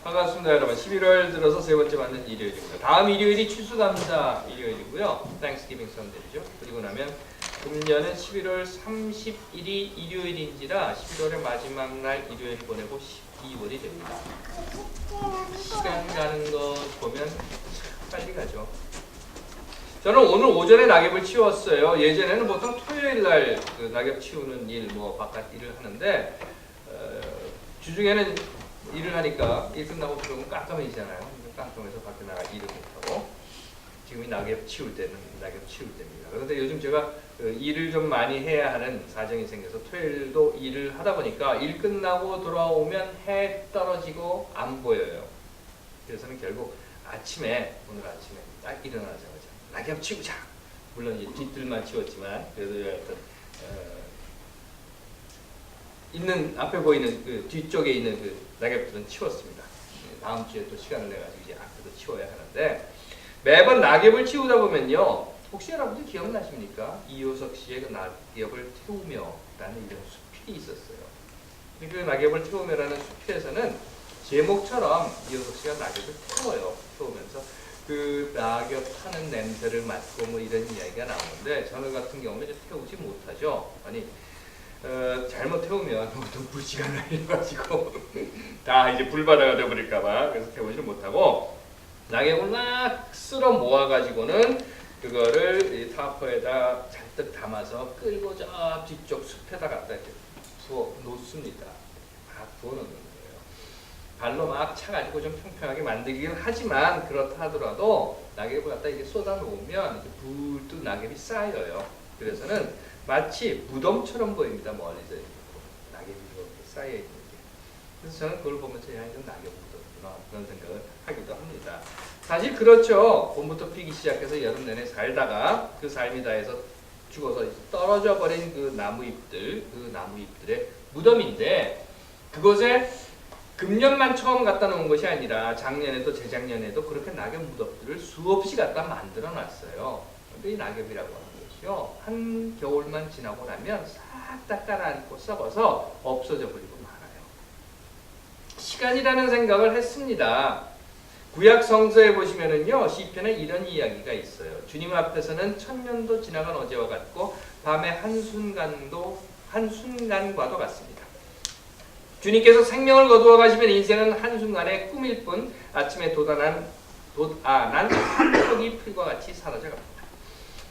반갑습니다, 여러분. 11월 들어서 세 번째 맞는 일요일입니다. 다음 일요일이 추수감사 일요일이고요. Thanksgiving Sunday죠. 그리고 나면 금년은 11월 30일이 일요일인지라 11월의 마지막 날 일요일 보내고 12월이 됩니다. 시간 가는 거 보면 빨리 가죠. 저는 오늘 오전에 낙엽을 치웠어요. 예전에는 보통 토요일 날 그 낙엽 치우는 일, 뭐 바깥 일을 하는데 주중에는 일을 하니까 일 끝나고 들어오면 깜깜해지잖아요. 깜깜해서 밖에 나가 일을 못하고 지금이 낙엽 치울 때는 낙엽 치울 때입니다. 그런데 요즘 제가 일을 좀 많이 해야 하는 사정이 생겨서 토요일도 일을 하다 보니까 일 끝나고 돌아오면 해 떨어지고 안 보여요. 그래서는 결국 아침에 오늘 아침에 딱 일어나자마자 낙엽 치우자. 물론 이제 뒤뜰만 치웠지만 그래도 여하튼 있는 앞에 보이는 그 뒤쪽에 있는 그 낙엽들은 치웠습니다. 다음 주에 또 시간을 내 가지고 이제 앞에도 치워야 하는데 매번 낙엽을 치우다 보면요. 혹시 여러분들 기억나십니까? 이효석 씨의 그 낙엽을 태우며라는 이런 수필이 있었어요. 그 낙엽을 태우며라는 수필에서는 제목처럼 이효석 씨가 낙엽을 태워요. 태우면서 그 낙엽 타는 냄새를 맡고 뭐 이런 이야기가 나오는데 저는 같은 경우는 이제 태우지 못하죠. 아니 잘못 태우면 너무 불씨가 날려가지고 다 이제 불바다가 되어버릴까봐 그래서 태우지를 못하고 낙엽을 막 쓸어 모아가지고는 그거를 이 타퍼에다 잔뜩 담아서 끌고 저 뒤쪽 숲에다 갖다 이렇게 부어 놓습니다. 막 부어 놓는 거예요. 발로 막 차가지고 좀 평평하게 만들긴 하지만 그렇다 하더라도 낙엽을 갖다 이렇게 쏟아 놓으면 이렇게 불뚝 낙엽이 쌓여요. 그래서는 마치 무덤처럼 보입니다. 멀리서 낙엽이 이렇게 쌓여 있는 게. 그래서 저는 그걸 보면서 야 이건 낙엽 무덤이구나 그런 생각을 하기도 합니다. 사실 그렇죠. 봄부터 피기 시작해서 여름 내내 살다가 그 삶이 다해서 죽어서 떨어져 버린 그 나무잎들, 그 나무잎들의 무덤인데 그곳에 금년만 처음 갖다 놓은 것이 아니라 작년에도 재작년에도 그렇게 낙엽 무덤들을 수없이 갖다 만들어 놨어요. 근데 이 낙엽이라고 하는 것이요. 한 겨울만 지나고 나면 싹 다 깔아앉고 썩어서 없어져 버리고 말아요. 시간이라는 생각을 했습니다. 구약 성서에 보시면은요. 시편에 이런 이야기가 있어요. 주님 앞에서는 천년도 지나간 어제와 같고 밤의 한순간과도 같습니다. 주님께서 생명을 거두어 가시면 인생은 한순간의 꿈일 뿐 아침에 난 한쪽이 풀과 같이 사라져 갑니다.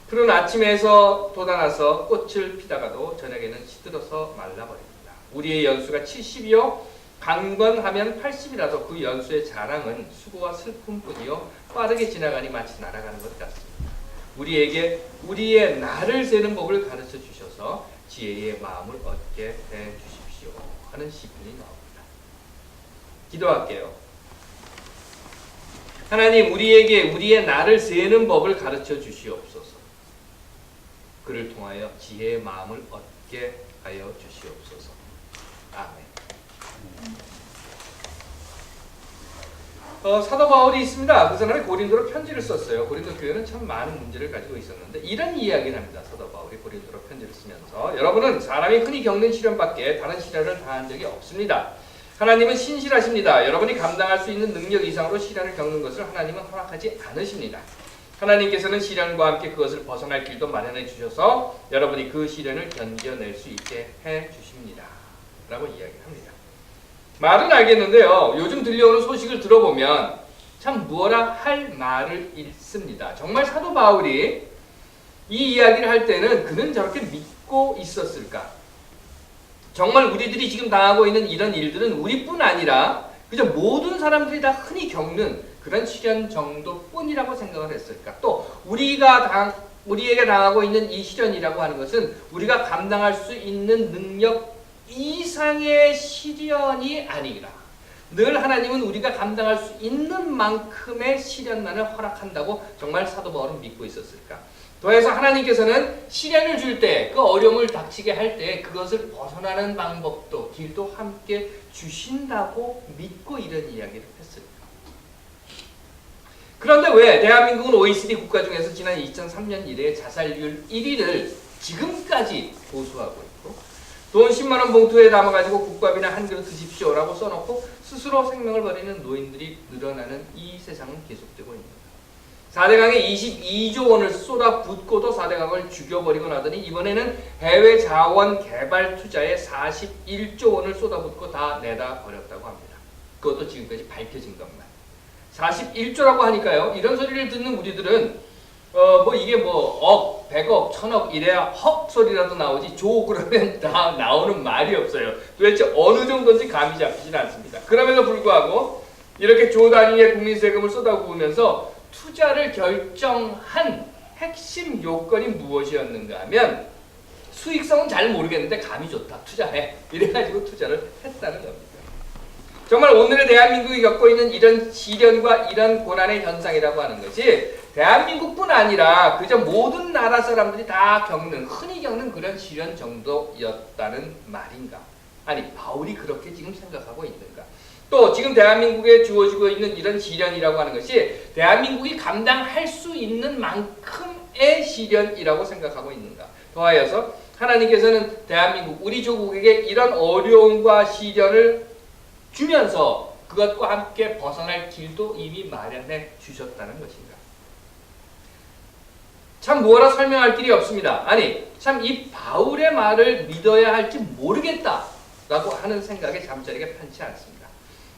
푸른 아침에서 돋아나서 꽃을 피다가도 저녁에는 시들어서 말라버립니다. 우리의 연수가 70이요 강건하면 80이라도 그 연수의 자랑은 수고와 슬픔뿐이요 빠르게 지나가니 마치 날아가는 것 같습니다. 우리에게 우리의 날을 세는 법을 가르쳐 주셔서 지혜의 마음을 얻게 해 주십시오 하는 시편이 나옵니다. 기도할게요. 하나님 우리에게 우리의 날을 세는 법을 가르쳐 주시옵소서. 그를 통하여 지혜의 마음을 얻게 하여 주시옵소서. 아멘. 사도 바울이 있습니다. 그 사람이 고린도로 편지를 썼어요. 고린도 교회는 참 많은 문제를 가지고 있었는데 이런 이야기를 합니다. 사도 바울이 고린도로 편지를 쓰면서 여러분은 사람이 흔히 겪는 시련밖에 다른 시련을 당한 적이 없습니다. 하나님은 신실하십니다. 여러분이 감당할 수 있는 능력 이상으로 시련을 겪는 것을 하나님은 허락하지 않으십니다. 하나님께서는 시련과 함께 그것을 벗어날 길도 마련해 주셔서 여러분이 그 시련을 견뎌낼 수 있게 해 주십니다. 라고 이야기합니다. 말은 알겠는데요. 요즘 들려오는 소식을 들어보면 참 뭐라 할 말을 잃습니다. 정말 사도 바울이 이 이야기를 할 때는 그는 저렇게 믿고 있었을까? 정말 우리들이 지금 당하고 있는 이런 일들은 우리뿐 아니라 그저 모든 사람들이 다 흔히 겪는 그런 시련 정도뿐이라고 생각을 했을까? 또 우리에게 당하고 있는 이 시련이라고 하는 것은 우리가 감당할 수 있는 능력 이상의 시련이 아니라 늘 하나님은 우리가 감당할 수 있는 만큼의 시련만을 허락한다고 정말 사도 바울은 믿고 있었을까? 더해서 하나님께서는 시련을 줄 때, 그 어려움을 닥치게 할 때 그것을 벗어나는 방법도 길도 함께 주신다고 믿고 이런 이야기를 했을까? 그런데 왜 대한민국은 OECD 국가 중에서 지난 2003년 이래 자살률 1위를 지금까지 보수하고 있고 돈 10만 원 봉투에 담아가지고 국밥이나 한 그릇 드십시오라고 써놓고 스스로 생명을 버리는 노인들이 늘어나는 이 세상은 계속되고 있습니다. 4대강에 22조 원을 쏟아붓고도 4대강을 죽여버리고 나더니 이번에는 해외 자원 개발 투자에 41조 원을 쏟아붓고 다 내다 버렸다고 합니다. 그것도 지금까지 밝혀진 것만. 41조라고 하니까요. 이런 소리를 듣는 우리들은 이게 억, 100억, 1000억 이래야 헉 소리라도 나오지 조 그러면 다 나오는 말이 없어요. 도대체 어느 정도인지 감이 잡히진 않습니다. 그럼에도 불구하고 이렇게 조 단위의 국민 세금을 쏟아부으면서 투자를 결정한 핵심 요건이 무엇이었는가 하면 수익성은 잘 모르겠는데 감이 좋다. 투자해. 이래가지고 투자를 했다는 겁니다. 정말 오늘의 대한민국이 겪고 있는 이런 시련과 이런 고난의 현상이라고 하는 것이 대한민국뿐 아니라 그저 모든 나라 사람들이 다 흔히 겪는 그런 시련 정도였다는 말인가? 아니, 바울이 그렇게 지금 생각하고 있는가? 또 지금 대한민국에 주어지고 있는 이런 시련이라고 하는 것이 대한민국이 감당할 수 있는 만큼의 시련이라고 생각하고 있는가? 더하여서 하나님께서는 대한민국, 우리 조국에게 이런 어려움과 시련을 주면서 그것과 함께 벗어날 길도 이미 마련해 주셨다는 것인가? 참 뭐라 설명할 길이 없습니다. 아니, 참 이 바울의 말을 믿어야 할지 모르겠다라고 하는 생각에 잠자리가 편치 않습니다.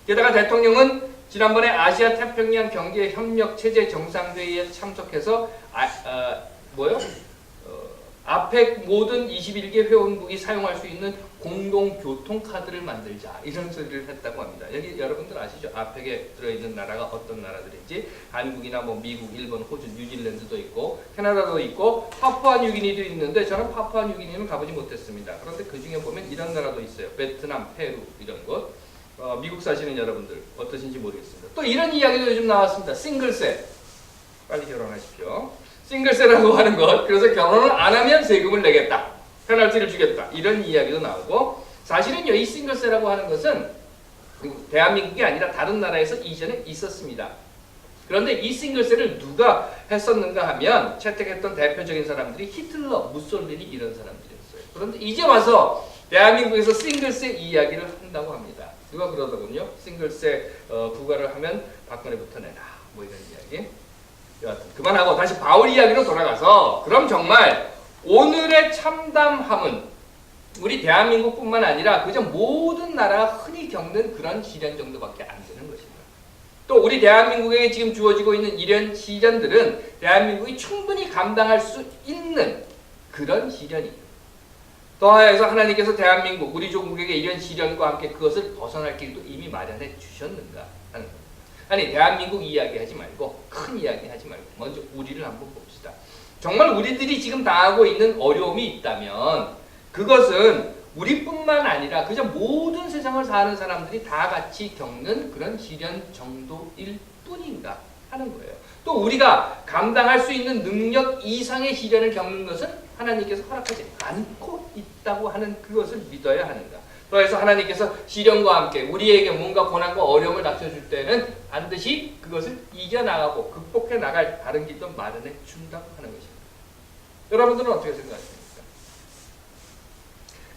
게다가 대통령은 지난번에 아시아 태평양 경제 협력 체제 정상회의에 참석해서 아펙 모든 21개 회원국이 사용할 수 있는 공동 교통카드를 만들자 이런 소리를 했다고 합니다. 여기 여러분들 아시죠? 아펙에 들어있는 나라가 어떤 나라들인지 한국이나 미국, 일본, 호주, 뉴질랜드도 있고 캐나다도 있고 파푸아뉴기니도 있는데 저는 파푸아뉴기니는 가보지 못했습니다. 그런데 그 중에 보면 이런 나라도 있어요. 베트남, 페루 이런 곳. 미국 사시는 여러분들 어떠신지 모르겠습니다. 또 이런 이야기도 요즘 나왔습니다. 싱글세. 빨리 결혼하십시오. 싱글세라고 하는 것. 그래서 결혼을 안 하면 세금을 내겠다. 페널티를 주겠다. 이런 이야기도 나오고 사실은요. 이 싱글세라고 하는 것은 대한민국이 아니라 다른 나라에서 이전에 있었습니다. 그런데 이 싱글세를 누가 했었는가 하면 채택했던 대표적인 사람들이 히틀러, 무솔리니 이런 사람들이었어요. 그런데 이제 와서 대한민국에서 싱글세 이야기를 한다고 합니다. 누가 그러더군요. 싱글세 부과를 하면 박근혜부터 내라. 이런 이야기. 여하튼 그만하고 다시 바울 이야기로 돌아가서 그럼 정말 오늘의 참담함은 우리 대한민국뿐만 아니라 그저 모든 나라가 흔히 겪는 그런 시련 정도밖에 안 되는 것입니다. 또 우리 대한민국에 지금 주어지고 있는 이런 시련들은 대한민국이 충분히 감당할 수 있는 그런 시련이에요. 더하여서 하나님께서 대한민국, 우리 조국에게 이런 시련과 함께 그것을 벗어날 길도 이미 마련해 주셨는가 하는 겁니다. 아니, 대한민국 이야기하지 말고 큰 이야기하지 말고 먼저 우리를 한번 봅시다. 정말 우리들이 지금 당하고 있는 어려움이 있다면 그것은 우리뿐만 아니라 그저 모든 세상을 사는 사람들이 다 같이 겪는 그런 시련 정도일 뿐인가 하는 거예요. 또 우리가 감당할 수 있는 능력 이상의 시련을 겪는 것은 하나님께서 허락하지 않고 있다고 하는 그것을 믿어야 하는가. 그래서 하나님께서 시련과 함께 우리에게 뭔가 고난과 어려움을 닥쳐줄 때는 반드시 그것을 이겨나가고 극복해 나갈 다른 길도 마련해 준다고 하는 것입니다. 여러분들은 어떻게 생각하십니까?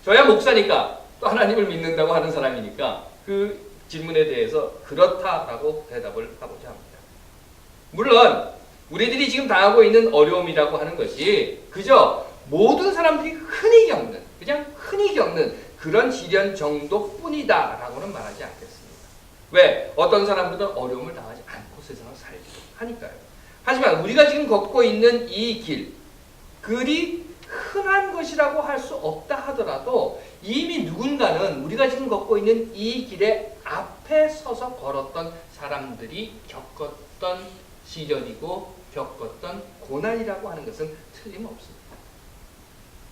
저야 목사니까 또 하나님을 믿는다고 하는 사람이니까 그 질문에 대해서 그렇다라고 대답을 하고자 합니다. 물론 우리들이 지금 당하고 있는 어려움이라고 하는 것이 그저 모든 사람들이 그냥 흔히 겪는 그런 시련 정도뿐이다라고는 말하지 않겠습니다. 왜? 어떤 사람들은 어려움을 당하지 않고 세상을 살기도 하니까요. 하지만 우리가 지금 걷고 있는 이 길, 그리 흔한 것이라고 할 수 없다 하더라도 이미 누군가는 우리가 지금 걷고 있는 이 길의 앞에 서서 걸었던 사람들이 겪었던 시련이고 겪었던 고난이라고 하는 것은 틀림없습니다.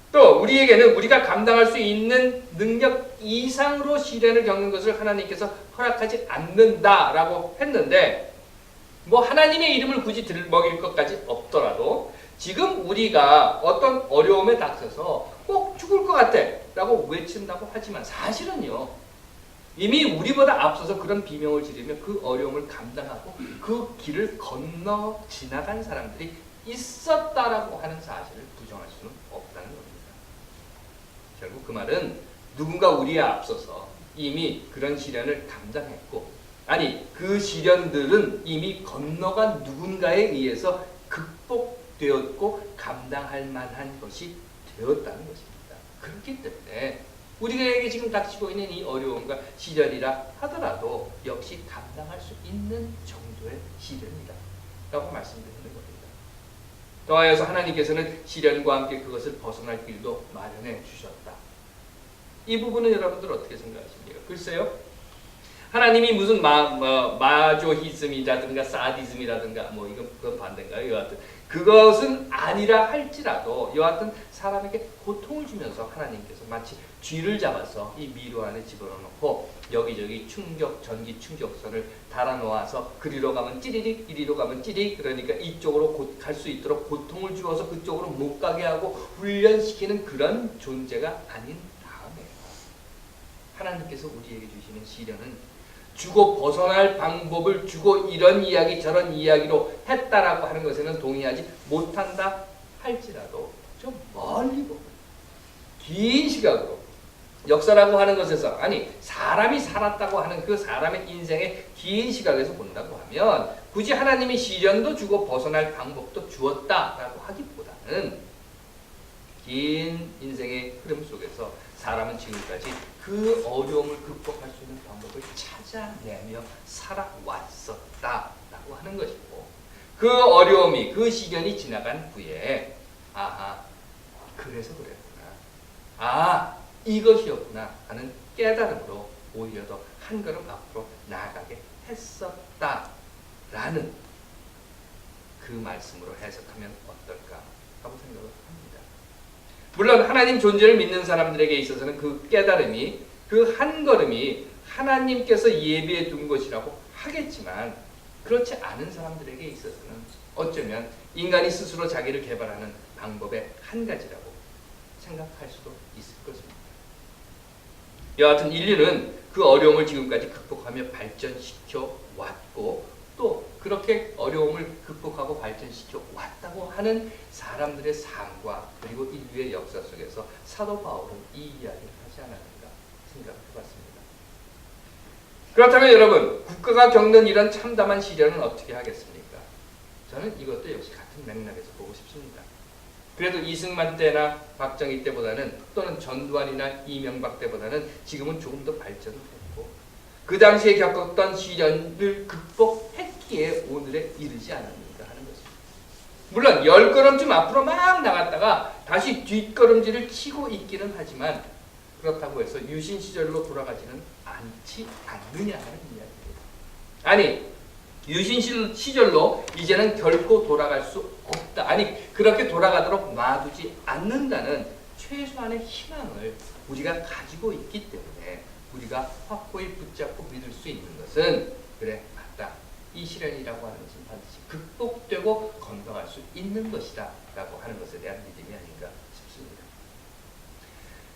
또 우리에게는 우리가 감당할 수 있는 능력 이상으로 시련을 겪는 것을 하나님께서 허락하지 않는다라고 했는데 하나님의 이름을 굳이 들먹일 것까지 없더라도 지금 우리가 어떤 어려움에 닥쳐서 꼭 죽을 것 같아 라고 외친다고 하지만 사실은요 이미 우리보다 앞서서 그런 비명을 지르며 그 어려움을 감당하고 그 길을 건너 지나간 사람들이 있었다라고 하는 사실을 부정할 수는 없다는 겁니다. 결국 그 말은 누군가 우리에 앞서서 이미 그런 시련을 감당했고, 아니 그 시련들은 이미 건너간 누군가에 의해서 극복되었고 감당할 만한 것이 되었다는 것입니다. 그렇기 때문에 우리에게 지금 닥치고 있는 이 어려움과 시련이라 하더라도 역시 감당할 수 있는 정도의 시련이다 라고 말씀드리는 겁니다. 더하여서 하나님께서는 시련과 함께 그것을 벗어날 길도 마련해 주셨다. 이 부분은 여러분들 어떻게 생각하십니까? 글쎄요, 하나님이 무슨 마조히즘이라든가 사디즘이라든가 뭐 이건 그건 반대인가요? 여하튼 그것은 아니라 할지라도 여하튼 사람에게 고통을 주면서 하나님께서 마치 쥐를 잡아서 이 미로 안에 집어넣고 여기저기 전기 충격선을 달아놓아서 그리로 가면 찌리릭 이리로 가면 찌리릭, 그러니까 이쪽으로 갈 수 있도록 고통을 주어서 그쪽으로 못 가게 하고 훈련시키는 그런 존재가 아닌 다음에 하나님께서 우리에게 주시는 시련은 주고 벗어날 방법을 주고 이런 이야기 저런 이야기로 했다라고 하는 것에는 동의하지 못한다 할지라도 좀 멀리 보고 긴 시각으로 역사라고 하는 것에서, 아니 사람이 살았다고 하는 그 사람의 인생의 긴 시각에서 본다고 하면 굳이 하나님이 시련도 주고 벗어날 방법도 주었다라고 하기보다는 긴 인생의 흐름 속에서 사람은 지금까지 그 어려움을 극복할 수 있는 방법을 찾아내며 살아왔었다라고 하는 것이고, 그 어려움이 그 시련이 지나간 후에 아하 그래서 그랬구나, 아 이것이었구나 하는 깨달음으로 오히려 더 한 걸음 앞으로 나아가게 했었다라는 그 말씀으로 해석하면 어떨까 하고 생각을 합니다. 물론 하나님 존재를 믿는 사람들에게 있어서는 그 깨달음이 그 한 걸음이 하나님께서 예비해 둔 것이라고 하겠지만, 그렇지 않은 사람들에게 있어서는 어쩌면 인간이 스스로 자기를 개발하는 방법의 한 가지라고 생각할 수도 있을 것입니다. 여하튼 인류는 그 어려움을 지금까지 극복하며 발전시켜 왔고, 또 그렇게 어려움을 극복하고 발전시켜 왔다고 하는 사람들의 삶과 그리고 인류의 역사 속에서 사도 바울은 이 이야기를 하지 않았는가 생각해 봤습니다. 그렇다면 여러분, 국가가 겪는 이런 참담한 시련은 어떻게 하겠습니까? 저는 이것도 역시 같은 맥락에서 보고 싶습니다. 그래도 이승만 때나 박정희 때보다는, 또는 전두환이나 이명박 때보다는 지금은 조금 더 발전을 했고, 그 당시에 겪었던 시련을 극복했기에 오늘에 이르지 않았는가 하는 것입니다. 물론 10걸음쯤 앞으로 막 나갔다가 다시 뒷걸음질을 치고 있기는 하지만, 그렇다고 해서 유신 시절로 돌아가지는 않지 않느냐 하는 이야기입니다. 아니 유신 시절로 이제는 결코 돌아갈 수 없다, 아니 그렇게 돌아가도록 놔두지 않는다는 최소한의 희망을 우리가 가지고 있기 때문에 우리가 확고히 붙잡고 믿을 수 있는 것은, 그래 맞다, 이 시련이라고 하는 것은 반드시 극복되고 건강할 수 있는 것이다 라고 하는 것에 대한 믿음이 아닌가 싶습니다.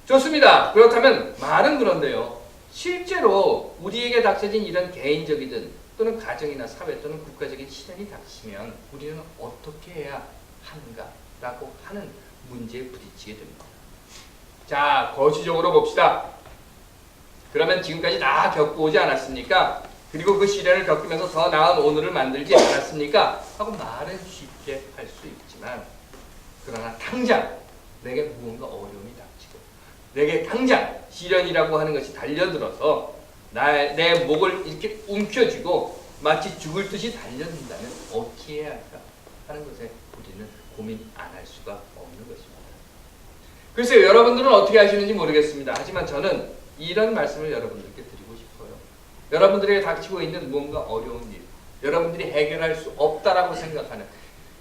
좋습니다. 그렇다면 말은 그런데요, 실제로 우리에게 닥쳐진 이런 개인적이든 또는 가정이나 사회 또는 국가적인 시련이 닥치면 우리는 어떻게 해야 하는가 라고 하는 문제에 부딪히게 됩니다. 자, 거시적으로 봅시다. 그러면 지금까지 다 겪고 오지 않았습니까? 그리고 그 시련을 겪으면서 더 나은 오늘을 만들지 않았습니까? 하고 말은 쉽게 할 수 있지만, 그러나 당장 내게 무언가 어려움이 닥치고 내게 당장 시련이라고 하는 것이 달려들어서 내 목을 이렇게 움켜쥐고 마치 죽을 듯이 달려든다면 어떻게 해야 할까 하는 것에 우리는 고민 안 할 수가 없는 것입니다. 글쎄요, 여러분들은 어떻게 하시는지 모르겠습니다. 하지만 저는 이런 말씀을 여러분들께 드리고 싶어요. 여러분들에게 닥치고 있는 무언가 어려운 일, 여러분들이 해결할 수 없다라고 생각하는,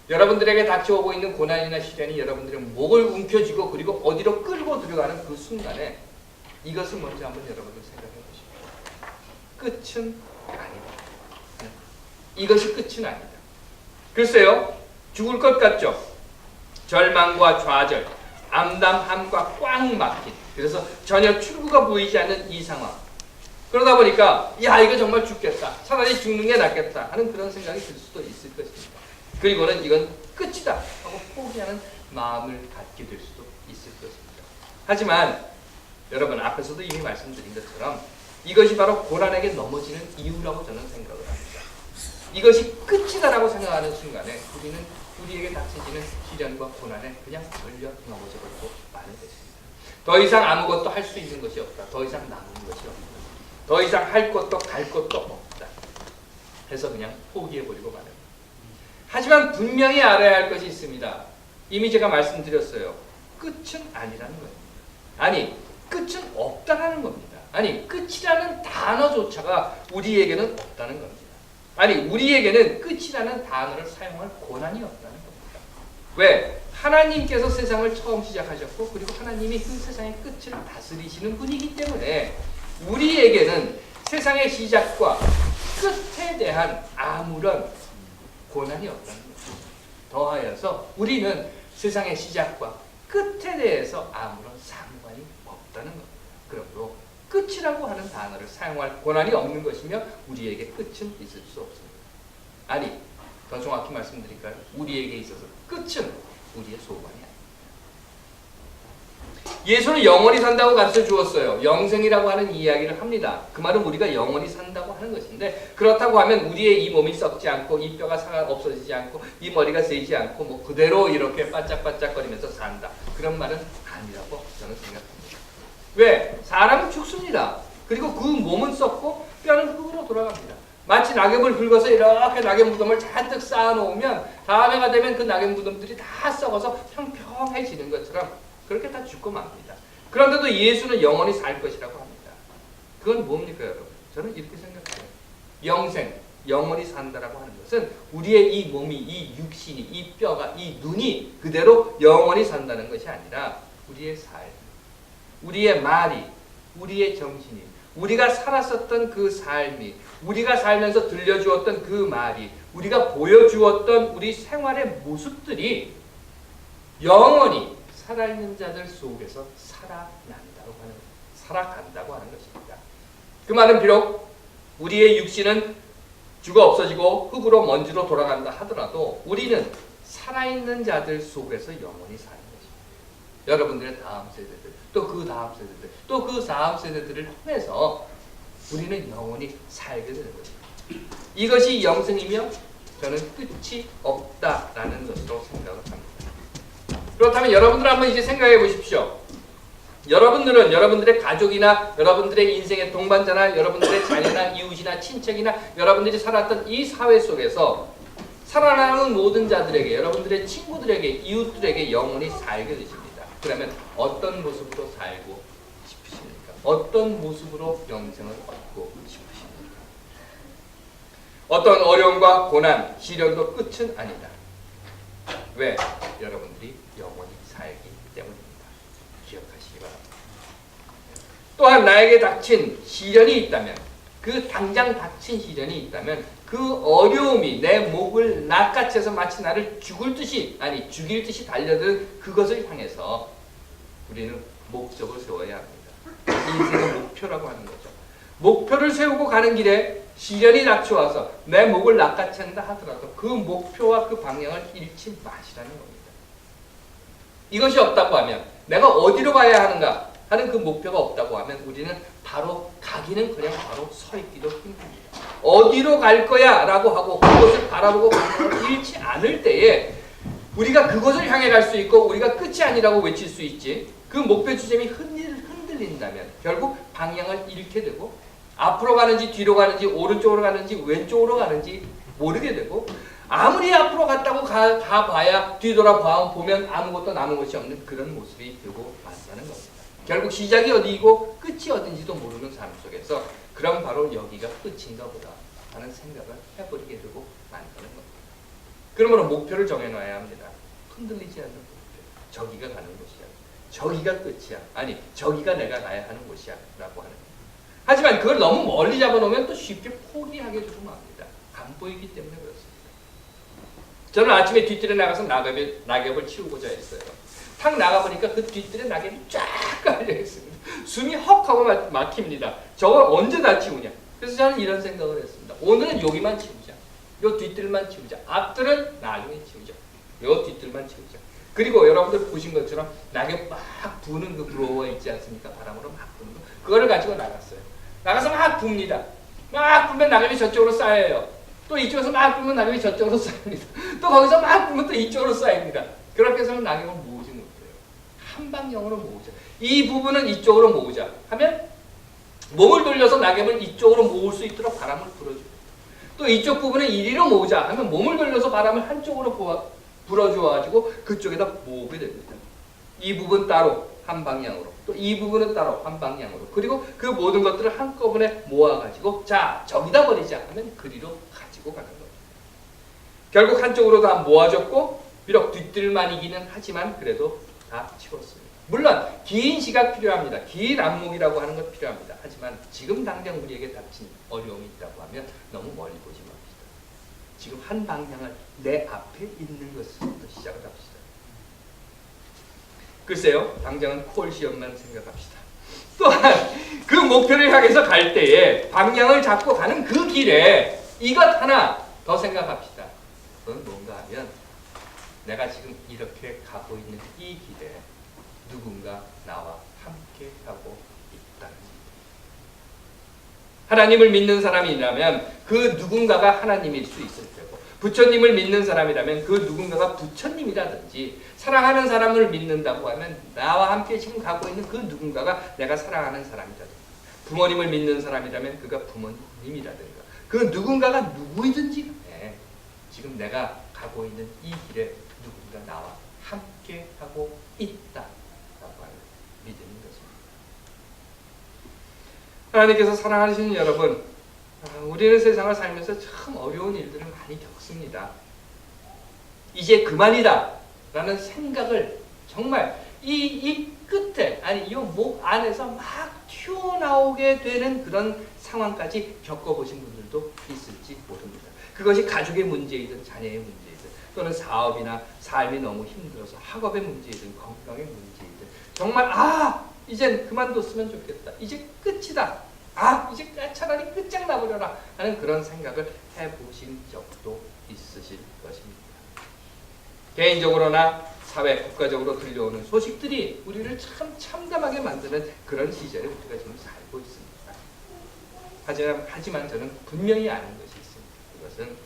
여러분들에게 닥쳐오고 있는 고난이나 시련이 여러분들의 목을 움켜쥐고 그리고 어디로 끌고 들어가는 그 순간에 이것을 먼저 한번 여러분들 생각해 보십시오. 끝은 아니다. 이것이 끝은 아니다. 글쎄요, 죽을 것 같죠? 절망과 좌절, 암담함과 꽉 막힌, 그래서 전혀 출구가 보이지 않는 이 상황. 그러다 보니까 야 이거 정말 죽겠다, 차라리 죽는 게 낫겠다 하는 그런 생각이 들 수도 있을 것입니다. 그리고는 이건 끝이다 하고 포기하는 마음을 갖게 될 수도 있을 것입니다. 하지만 여러분 앞에서도 이미 말씀드린 것처럼 이것이 바로 고난에게 넘어지는 이유라고 저는 생각을 합니다. 이것이 끝이다라고 생각하는 순간에 우리는 우리에게 닥쳐지는 시련과 고난에 그냥 걸려 넘어져 버리고 마는 것입니다. 더 이상 아무것도 할 수 있는 것이 없다. 더 이상 남은 것이 없다. 더 이상 할 것도 갈 것도 없다. 해서 그냥 포기해버리고 마는. 하지만 분명히 알아야 할 것이 있습니다. 이미 제가 말씀드렸어요. 끝은 아니라는 겁니다. 아니, 끝은 없다라는 겁니다. 아니, 끝이라는 단어조차가 우리에게는 없다는 겁니다. 아니, 우리에게는 끝이라는 단어를 사용할 권한이 없다는 겁니다. 왜? 하나님께서 세상을 처음 시작하셨고 그리고 하나님이 그 세상의 끝을 다스리시는 분이기 때문에 우리에게는 세상의 시작과 끝에 대한 아무런 권한이 없다는 거죠. 더하여서 우리는 세상의 시작과 끝에 대해서 아무런 상관이 없다는 겁니다. 그러므로 끝이라고 하는 단어를 사용할 권한이 없는 것이며 우리에게 끝은 있을 수 없습니다. 아니, 더 정확히 말씀드릴까요? 우리에게 있어서 끝은 우리의 소관이 아닙니다. 예수는 영원히 산다고 가르쳐 주었어요. 영생이라고 하는 이야기를 합니다. 그 말은 우리가 영원히 산다고 하는 것인데 그렇다고 하면 우리의 이 몸이 썩지 않고 이 뼈가 없어지지 않고 이 머리가 새지 않고 뭐 그대로 이렇게 반짝반짝거리면서 산다. 그런 말은 아니라고 저는 생각합니다. 왜? 사람은 죽습니다. 그리고 그 몸은 썩고 뼈는 흙으로 돌아갑니다. 마치 낙엽을 긁어서 이렇게 낙엽 무덤을 잔뜩 쌓아놓으면 다음 해가 되면 그 낙엽 무덤들이 다 썩어서 평평해지는 것처럼 그렇게 다 죽고 맙니다. 그런데도 예수는 영원히 살 것이라고 합니다. 그건 뭡니까 여러분? 저는 이렇게 생각해요. 영생, 영원히 산다라고 하는 것은 우리의 이 몸이, 이 육신이, 이 뼈가, 이 눈이 그대로 영원히 산다는 것이 아니라 우리의 삶, 우리의 말이, 우리의 정신이, 우리가 살았었던 그 삶이, 우리가 살면서 들려주었던 그 말이, 우리가 보여주었던 우리 생활의 모습들이 영원히 살아있는 자들 속에서 살아간다고 하는 것입니다. 그 말은 비록 우리의 육신은 죽어 없어지고 흙으로 먼지로 돌아간다 하더라도 우리는 살아있는 자들 속에서 영원히 사는 것입니다. 여러분들의 다음 세대들, 또 그 다음 세대들, 또 그 다음 세대들을 통해서 우리는 영원히 살게 되는 것입니다. 이것이 영생이며 저는 끝이 없다라는 것으로 생각을 합니다. 그렇다면 여러분들 한번 이제 생각해 보십시오. 여러분들은 여러분들의 가족이나 여러분들의 인생의 동반자나 여러분들의 자녀나 이웃이나 친척이나 여러분들이 살았던 이 사회 속에서 살아남은 모든 자들에게, 여러분들의 친구들에게, 이웃들에게 영원히 살게 되십니다. 그러면 어떤 모습으로 살고 싶으십니까? 어떤 모습으로 영생을 얻고 싶으십니까? 어떤 어려움과 고난, 시련도 끝은 아니다. 왜? 여러분들이 영원히 살기 때문입니다. 기억하시기 바랍니다. 또한 나에게 닥친 시련이 있다면, 그 당장 닥친 시련이 있다면 그 어려움이 내 목을 낚아채서 마치 나를 죽일 듯이 달려든 그것을 향해서 우리는 목적을 세워야 합니다. 인생의 목표라고 하는 거죠. 목표를 세우고 가는 길에 시련이 닥쳐와서 내 목을 낚아챈다 하더라도 그 목표와 그 방향을 잃지 마시라는 겁니다. 이것이 없다고 하면, 내가 어디로 가야 하는가 하는 그 목표가 없다고 하면 우리는 바로 가기는커녕 바로 서 있기도 힘듭니다. 어디로 갈 거야 라고 하고 그것을 바라보고 방향을 잃지 않을 때에 우리가 그것을 향해 갈 수 있고 우리가 끝이 아니라고 외칠 수 있지, 그 목표 지점이 흔들린다면 결국 방향을 잃게 되고 앞으로 가는지 뒤로 가는지 오른쪽으로 가는지 왼쪽으로 가는지 모르게 되고, 아무리 앞으로 갔다고 가봐야 뒤돌아보면 아무것도 남은 것이 없는 그런 모습이 되고 만다는 겁니다. 결국 시작이 어디이고 끝이 어딘지도 모르는 삶 속에서 그럼 바로 여기가 끝인가 보다 하는 생각을 해버리게 되고 만다는 겁니다. 그러므로 목표를 정해놔야 합니다. 흔들리지 않는 목표. 저기가 가는 곳이야. 저기가 끝이야. 아니, 저기가 내가 가야 하는 곳이야 라고 하는 겁니다. 하지만 그걸 너무 멀리 잡아놓으면 또 쉽게 포기하게 되고 맙니다. 안 보이기 때문에 그렇습니다. 저는 아침에 뒤뜰에 나가서 낙엽을 치우고자 했어요. 탁 나가보니까 그 뒤뜰에 낙엽이 쫙 깔려 있습니다. 숨이 헉 하고 막힙니다. 저걸 언제 다 치우냐. 그래서 저는 이런 생각을 했습니다. 오늘은 여기만 치우자. 요 뒤뜰만 치우자. 앞뜰은 나중에 치우자. 요 뒤뜰만 치우자. 그리고 여러분들 보신 것처럼 낙엽 막 부는 그 블로워 있지 않습니까? 바람으로 막 부는 거. 그거를 가지고 나갔어요. 나가서 막 붑니다. 막 불면 낙엽이 저쪽으로 쌓여요. 또 이쪽에서 막 불면 낙엽이 저쪽으로 쌓입니다. 또 거기서 막 불면 또 이쪽으로 쌓입니다. 그렇게 해서는 낙엽을 모으지 못해요. 한 방향으로 모으자. 이 부분은 이쪽으로 모으자 하면 몸을 돌려서 낙엽을 이쪽으로 모을 수 있도록 바람을 불어줍니다. 또 이쪽 부분은 이리로 모으자 하면 몸을 돌려서 바람을 한쪽으로 불어줘가지고 그쪽에다 모으게 됩니다. 이 부분 따로 한 방향으로, 또 이 부분은 따로 한 방향으로, 그리고 그 모든 것들을 한꺼번에 모아가지고 자 저기다 버리자 하면 그리로 가지고 가는 거죠. 결국 한쪽으로 다 모아졌고 비록 뒤뜰만이기는 하지만 그래도 다 치웠습니다. 물론 긴 시간 필요합니다. 긴 안목이라고 하는 것 필요합니다. 하지만 지금 당장 우리에게 닥친 어려움이 있다고 하면 너무 멀리 보지 맙시다. 지금 한 방향을 내 앞에 있는 것부터 시작을 합시다. 글쎄요, 당장은 콜 시험만 생각합시다. 또한 그 목표를 향해서 갈 때에 방향을 잡고 가는 그 길에 이것 하나 더 생각합시다. 그건 뭔가 하면 내가 지금 이렇게 가고 있는 이 길에 누군가 나와 함께 하고 있다는 것. 하나님을 믿는 사람이라면 그 누군가가 하나님일 수 있을 테고, 부처님을 믿는 사람이라면 그 누군가가 부처님이라든지, 사랑하는 사람을 믿는다고 하면 나와 함께 지금 가고 있는 그 누군가가 내가 사랑하는 사람이라든가, 부모님을 믿는 사람이라면 그가 부모님이라든가, 그 누군가가 누구이든지 간에 지금 내가 가고 있는 이 길에 누군가 나와 함께 하고 있다 라고 하는 믿음인 것입니다. 하나님께서 사랑하시는 여러분, 우리는 세상을 살면서 참 어려운 일들을 많이 겪습니다. 이제 그만이다 라는 생각을 정말 이 끝에, 아니 이 목 안에서 막 튀어나오게 되는 그런 상황까지 겪어보신 분들도 있을지 모릅니다. 그것이 가족의 문제이든 자녀의 문제이든, 또는 사업이나 삶이 너무 힘들어서 학업의 문제이든 건강의 문제이든, 정말 이젠 그만뒀으면 좋겠다, 이제 끝이다, 이제 차라리 끝장나버려라 하는 그런 생각을 해보신 적도 있으실 것입니다. 개인적으로나 사회, 국가적으로 들려오는 소식들이 우리를 참 참담하게 만드는 그런 시절에 우리가 지금 살고 있습니다. 하지만 저는 분명히 아는 것이 있습니다. 그것은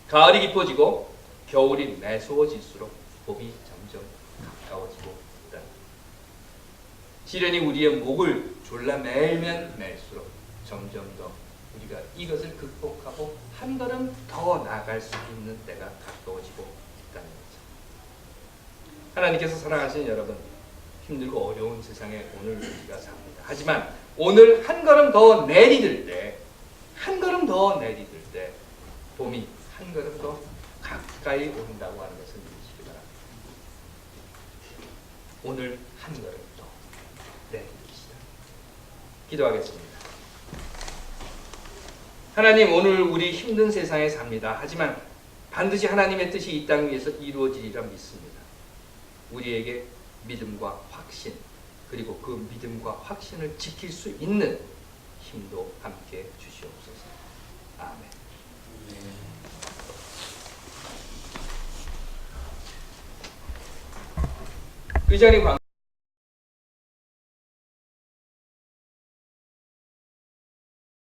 가을이 깊어지고 겨울이 매서워질수록 봄이 점점 가까워지고 있다. 시련이 우리의 목을 졸라매면 맬수록 점점 더 우리가 이것을 극복하고 한 걸음 더 나아갈 수 있는 때가 가까워지고 있다는 거죠. 하나님께서 사랑하시는 여러분, 힘들고 어려운 세상에 오늘 우리가 삽니다. 하지만 오늘 한 걸음 더 내디딜 때, 한 걸음 더 내디딜 때 봄이 한 걸음 더 가까이 온다고 하는 것을 믿으시기 바랍니다. 오늘 한 걸음 더 내디딥시다. 기도하겠습니다. 하나님, 오늘 우리 힘든 세상에 삽니다. 하지만 반드시 하나님의 뜻이 이 땅 위에서 이루어지리라 믿습니다. 우리에게 믿음과 확신, 그리고 그 믿음과 확신을 지킬 수 있는 힘도 함께 주시옵소서. 아멘. 의자리 광